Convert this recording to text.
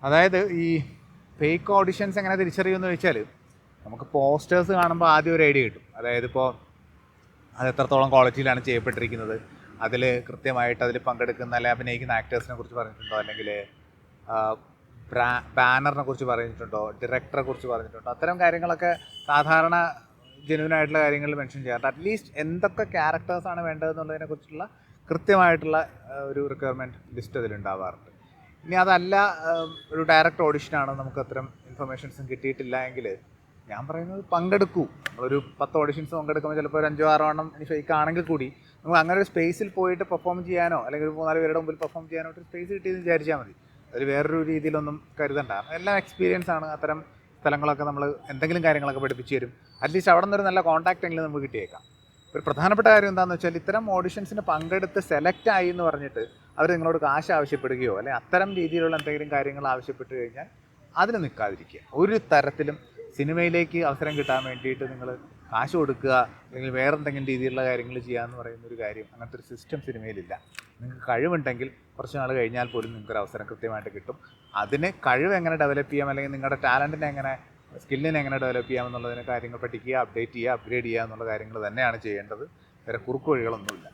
അതായത് ഈ fake auditions എങ്ങനെ തിരിച്ചറിയുമെന്ന് ചോദിച്ചാൽ നമുക്ക് പോസ്റ്റേഴ്സ് കാണുമ്പോൾ ആദ്യം ഒരു ഐഡിയ കിട്ടും. അതായത് ഇപ്പോൾ അത് എത്രത്തോളം ക്വാളിറ്റിയിലാണ് ചെയ്യപ്പെട്ടിരിക്കുന്നത്, അതിൽ കൃത്യമായിട്ട് അതിൽ പങ്കെടുക്കുന്ന അല്ലെങ്കിൽ അഭിനയിക്കുന്ന ആക്ടേഴ്സിനെ കുറിച്ച് പറഞ്ഞിട്ടുണ്ടോ, അല്ലെങ്കിൽ ബാനറിനെ കുറിച്ച് പറഞ്ഞിട്ടുണ്ടോ, ഡയറക്ടറെ കുറിച്ച് പറഞ്ഞിട്ടുണ്ടോ, അത്തരം കാര്യങ്ങളൊക്കെ സാധാരണ ജെന്യുവനായിട്ടുള്ള കാര്യങ്ങളിൽ മെൻഷൻ ചെയ്യാറുണ്ട്. അറ്റ്ലീസ്റ്റ് എന്തൊക്കെ ക്യാരക്ടേഴ്സാണ് വേണ്ടതെന്നുള്ളതിനെ കുറിച്ചുള്ള കൃത്യമായിട്ടുള്ള ഒരു റിക്വയർമെൻറ്റ് ലിസ്റ്റ് അതിലുണ്ടാവാറുണ്ട്. ഇനി അതല്ല ഒരു ഡയറക്റ്റ് ഓഡിഷനാണ്, നമുക്ക് അത്തരം ഇൻഫർമേഷൻസും കിട്ടിയിട്ടില്ല എങ്കിൽ ഞാൻ പറയുന്നത് പങ്കെടുക്കൂ. നമ്മളൊരു 10 ഓഡിഷൻസ് പങ്കെടുക്കുമ്പോൾ ചിലപ്പോൾ ഒരു 5-6 എണ്ണം ഇനി ഫേക്ക് ആണെങ്കിൽ കൂടി നമുക്ക് അങ്ങനെ ഒരു സ്പേസിൽ പോയിട്ട് പെർഫോം ചെയ്യാനോ അല്ലെങ്കിൽ ഒരു 3-4 പേരുടെ മുമ്പിൽ പെർഫോം ചെയ്യാനോ ഒരു സ്പേസ് കിട്ടിയെന്ന് വിചാരിച്ചാൽ മതി. അതിൽ വേറൊരു രീതിയിലൊന്നും കരുതണ്ട. എല്ലാം എക്സ്പീരിയൻസ് ആണ്. അത്തരം സ്ഥലങ്ങളൊക്കെ നമ്മൾ എന്തെങ്കിലും കാര്യങ്ങളൊക്കെ പഠിപ്പിച്ച് തരും. അറ്റ്ലീസ്റ്റ് അവിടെ നിന്നൊരു നല്ല കോൺടാക്റ്റ് എങ്കിലും നമുക്ക് കിട്ടിയേക്കാം. ഒരു പ്രധാനപ്പെട്ട കാര്യം എന്താണെന്ന് വെച്ചാൽ ഇത്തരം ഓഡിഷൻസിന് പങ്കെടുത്ത് സെലക്ട് ആയി എന്ന് പറഞ്ഞിട്ട് അവർ നിങ്ങളോട് കാശ് ആവശ്യപ്പെടുകയോ അല്ലെങ്കിൽ അത്തരം രീതിയിലുള്ള എന്തെങ്കിലും കാര്യങ്ങൾ ആവശ്യപ്പെട്ട് കഴിഞ്ഞാൽ അതിന് നിൽക്കാതിരിക്കുക. ഒരു തരത്തിലും സിനിമയിലേക്ക് അവസരം കിട്ടാൻ വേണ്ടിയിട്ട് നിങ്ങൾ കാശ് കൊടുക്കുക അല്ലെങ്കിൽ വേറെ എന്തെങ്കിലും രീതിയിലുള്ള കാര്യങ്ങൾ ചെയ്യാമെന്ന് പറയുന്നൊരു കാര്യം, അങ്ങനത്തെ ഒരു സിസ്റ്റം സിനിമയിലില്ല. നിങ്ങൾക്ക് കഴിവുണ്ടെങ്കിൽ കുറച്ച് നാൾ കഴിഞ്ഞാൽ പോലും നിങ്ങൾക്കൊരു അവസരം കൃത്യമായിട്ട് കിട്ടും. അതിന് കഴിവ് എങ്ങനെ ഡെവലപ്പ് ചെയ്യാം അല്ലെങ്കിൽ നിങ്ങളുടെ ടാലൻറ്റിനെ എങ്ങനെ, സ്കില്ലിനെ എങ്ങനെ ഡെവലപ്പ് ചെയ്യാമെന്നുള്ളതിന് കാര്യങ്ങൾ പഠിക്കുക, അപ്ഡേറ്റ് ചെയ്യുക, അപ്ഗ്രേഡ് ചെയ്യുക എന്നുള്ള കാര്യങ്ങൾ തന്നെയാണ് ചെയ്യേണ്ടത്. വേറെ കുറുക്കു വഴികളൊന്നുമില്ല.